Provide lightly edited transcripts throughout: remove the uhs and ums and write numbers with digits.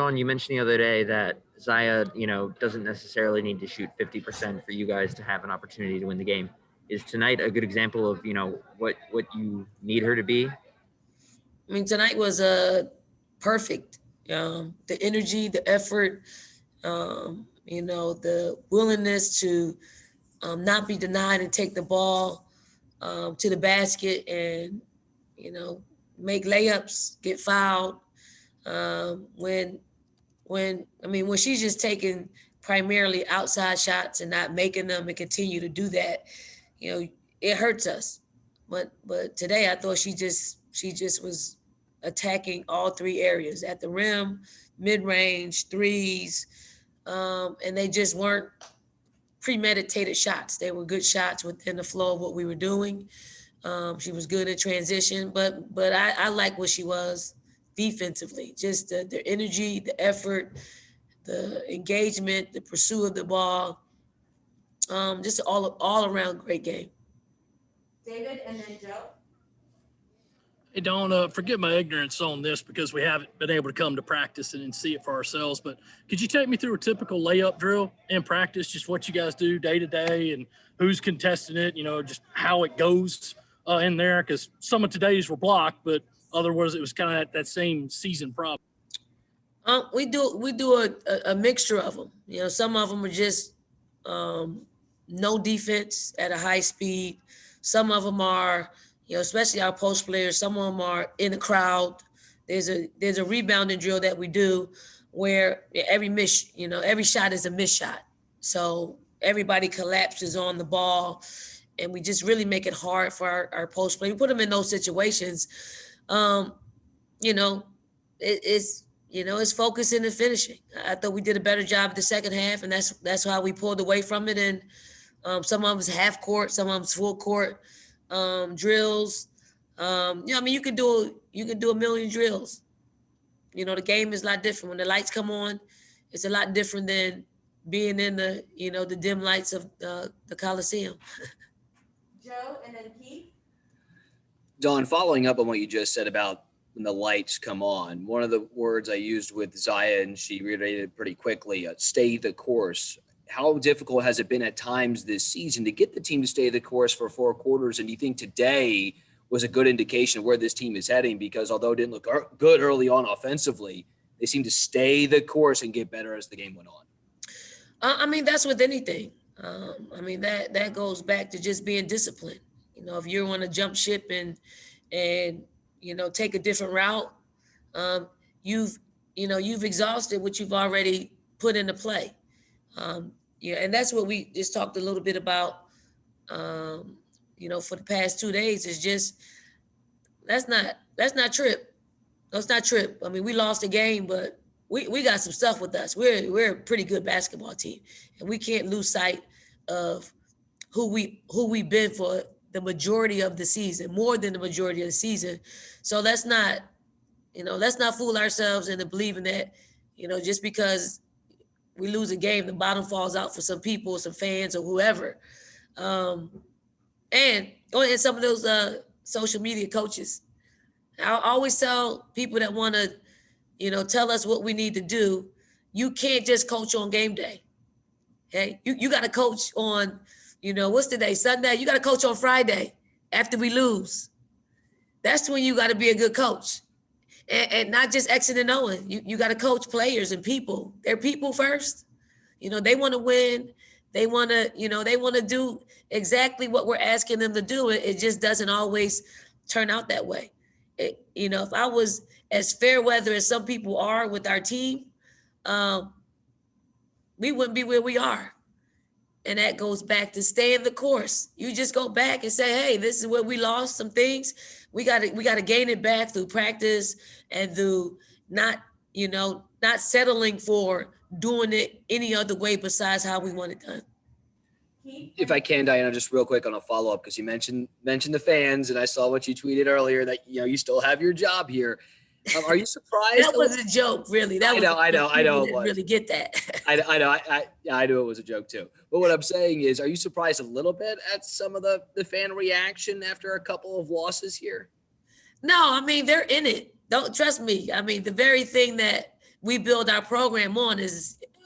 John, you mentioned the other day that Zaya, doesn't necessarily need to shoot 50% for you guys to have an opportunity to win the game. Is tonight a good example of, what you need her to be? I mean, tonight was perfect. The energy, the effort, the willingness to not be denied and take the ball to the basket and, you know, make layups, get fouled. When when she's just taking primarily outside shots and not making them and continue to do that, it hurts us. But today I thought she just was attacking all three areas at the rim, mid range, threes, and they just weren't premeditated shots. They were good shots within the flow of what we were doing. She was good in transition, but I like what she was defensively. Just the energy, the effort, the engagement, the pursuit of the ball. Just all around great game. David and then Joe. Hey, Dawn, forgive my ignorance on this because we haven't been able to come to practice and see it for ourselves, but could you take me through a typical layup drill in practice, just what you guys do day to day and who's contesting it, just how it goes in there? Because some of today's were blocked, but otherwise it was kind of that same season problem. We do a mixture of them. Some of them are just no defense at a high speed. Some of them are, especially our post players. Some of them are in the crowd. There's a rebounding drill that we do where every shot is a miss shot. So everybody collapses on the ball, and we just really make it hard for our post play. We put them in those situations. It's focusing and finishing. I thought we did a better job the second half, and that's how we pulled away from it. And some of them is half court, some of them is full court drills. You can do a million drills. The game is a lot different when the lights come on. It's a lot different than being in the dim lights of the Coliseum. Joe and then Keith. Dawn, following up on what you just said about when the lights come on, one of the words I used with Zaya, and she reiterated pretty quickly, stay the course. How difficult has it been at times this season to get the team to stay the course for 4 quarters? And do you think today was a good indication of where this team is heading? Because although it didn't look good early on offensively, they seemed to stay the course and get better as the game went on. That's with anything. That goes back to just being disciplined. If you want to jump ship and take a different route, you've exhausted what you've already put into play. And that's what we just talked a little bit about, for the past 2 days. Is just that's not trip. That's not trip. We lost a game, but we got some stuff with us. We're a pretty good basketball team, and we can't lose sight of who we've been for the majority of the season, more than the majority of the season. So let's not fool ourselves into believing that, just because we lose a game, the bottom falls out for some people, some fans, or whoever. And some of those social media coaches. I always tell people that want to, tell us what we need to do, you can't just coach on game day. Okay? You got to coach on, what's today, Sunday? You got to coach on Friday after we lose. That's when you got to be a good coach. And not just Xing and Oing. You got to coach players and people. They're people first. They want to win. They want to do exactly what we're asking them to do. It just doesn't always turn out that way. If I was as fair weather as some people are with our team, we wouldn't be where we are. And that goes back to staying the course. You just go back and say, hey, this is where we lost some things. We got to gain it back through practice and through not settling for doing it any other way besides how we want it done. If I can, Diana, just real quick on a follow-up, because you mentioned the fans, and I saw what you tweeted earlier that, you still have your job here. Are you surprised? That was a joke, really. I know. Didn't really get that. I know. I knew it was a joke too. But what I'm saying is, are you surprised a little bit at some of the fan reaction after a couple of losses here? No, they're in it. Don't trust me. The very thing that we build our program on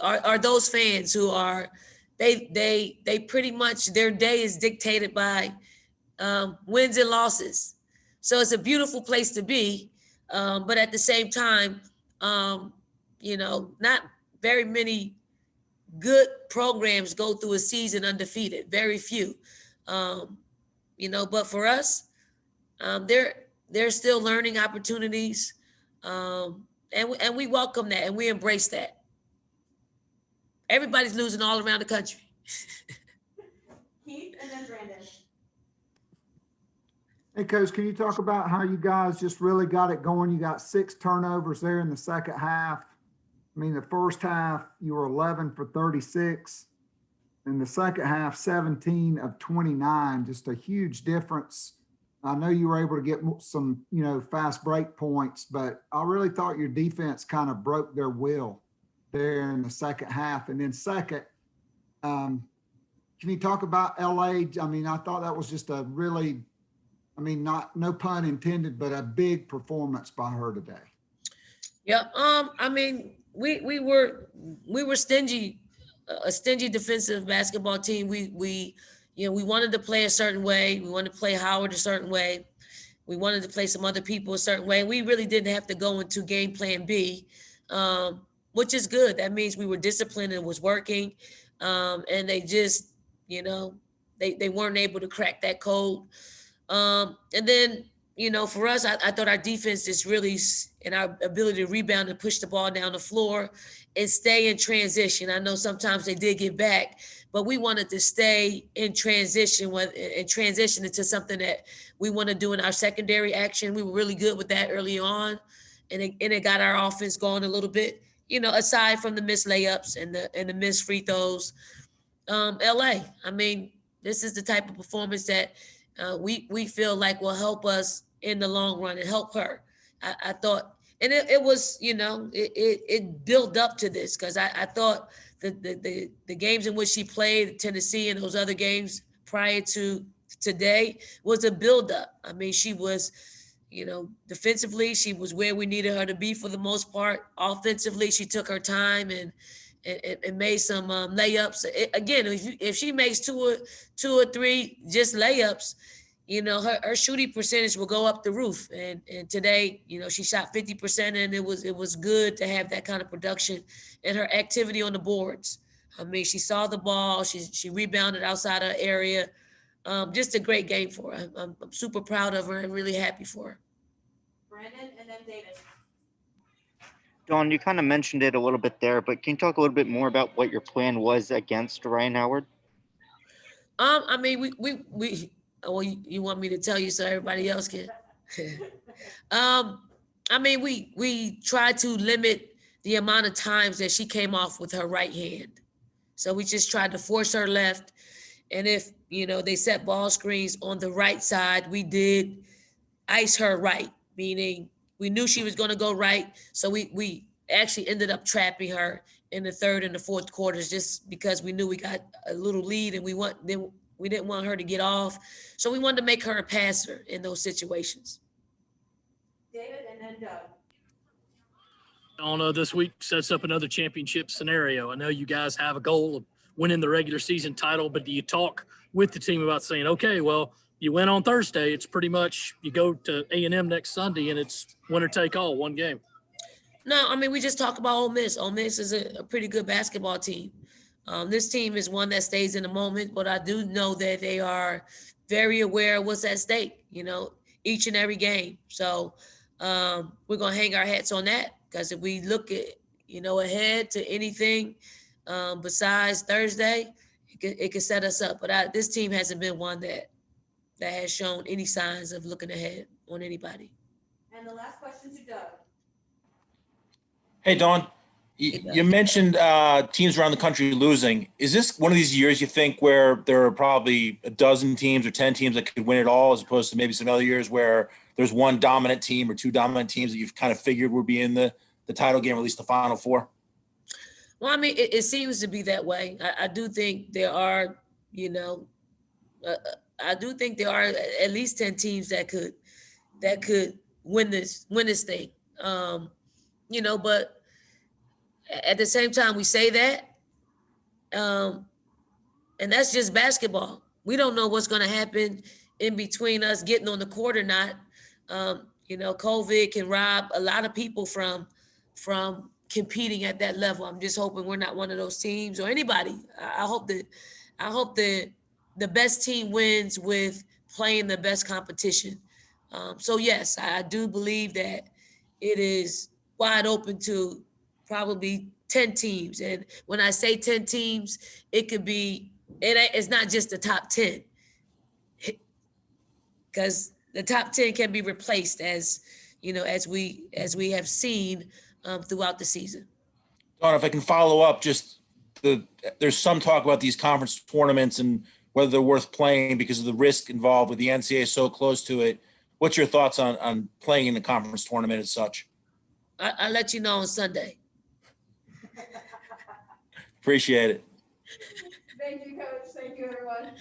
are those fans who are, they pretty much, their day is dictated by wins and losses. So it's a beautiful place to be. But at the same time, not very many good programs go through a season undefeated, very few. But for us, they're still learning opportunities. And we welcome that and we embrace that. Everybody's losing all around the country. Keith and then Brandon. Hey, Coach, can you talk about how you guys just really got it going? You got 6 turnovers there in the second half. I mean, the first half, you were 11 for 36. In the second half, 17 of 29, just a huge difference. I know you were able to get some, fast break points, but I really thought your defense kind of broke their will there in the second half. And then second, can you talk about LA? I mean, I thought that was just a really, no pun intended, but a big performance by her today. Yeah. We were stingy, a stingy defensive basketball team. We wanted to play a certain way. We wanted to play Howard a certain way. We wanted to play some other people a certain way. We really didn't have to go into game plan B, which is good. That means we were disciplined and it was working. And they just, they weren't able to crack that code. And then, for us, I thought our defense is really, and our ability to rebound and push the ball down the floor and stay in transition. I know sometimes they did get back, but we wanted to stay in transition and transition into something that we want to do in our secondary action. We were really good with that early on, and it got our offense going a little bit. Aside from the missed layups and the missed free throws, LA. This is the type of performance that we feel like will help us in the long run and help her. I thought, and it was, it built up to this because I thought the games in which she played, Tennessee and those other games prior to today, was a buildup. She was, defensively, she was where we needed her to be for the most part. Offensively, she took her time and made some layups. Again, if she makes two or three just layups, her shooting percentage will go up the roof. And today, she shot 50%, and it was good to have that kind of production and her activity on the boards. She saw the ball, she rebounded outside her area. Just a great game for her. I'm super proud of her and really happy for her. Brandon and then David. Dawn, you kind of mentioned it a little bit there, but can you talk a little bit more about what your plan was against Ryan Howard? You want me to tell you so everybody else can? We tried to limit the amount of times that she came off with her right hand. So we just tried to force her left. And if, they set ball screens on the right side, we did ice her right, meaning we knew she was going to go right. So we actually ended up trapping her in the third and the fourth quarters just because we knew we got a little lead and we didn't want her to get off. So we wanted to make her a passer in those situations. David and then Doug. I don't know, this week sets up another championship scenario. I know you guys have a goal of winning the regular season title, but do you talk with the team about saying, okay, well, you win on Thursday, it's pretty much you go to A&M next Sunday and it's winner take all, one game? No, we just talk about Ole Miss. Ole Miss is a pretty good basketball team. This team is one that stays in the moment, but I do know that they are very aware of what's at stake, each and every game. So we're going to hang our hats on that because if we look at, ahead to anything besides Thursday, it could set us up. But this team hasn't been one that has shown any signs of looking ahead on anybody. And the last question to Doug. Hey, Dawn, you mentioned teams around the country losing. Is this one of these years you think where there are probably a dozen teams or 10 teams that could win it all, as opposed to maybe some other years where there's one dominant team or two dominant teams that you've kind of figured would be in the title game, or at least the Final Four? Well, it seems to be that way. I do think there are, I do think there are at least 10 teams that could win this thing. But At the same time, we say that, and that's just basketball. We don't know what's going to happen in between us getting on the court or not. COVID can rob a lot of people from competing at that level. I'm just hoping we're not one of those teams or anybody. I hope that the best team wins with playing the best competition. So yes, I do believe that it is wide open to probably 10 teams. And when I say 10 teams, it could be, it's not just the top 10, because the top 10 can be replaced as we have seen throughout the season. Don, if I can follow up, there's some talk about these conference tournaments and whether they're worth playing because of the risk involved with the NCAA so close to it. What's your thoughts on playing in the conference tournament as such? I'll let you know on Sunday. Appreciate it. Thank you, Coach. Thank you, everyone.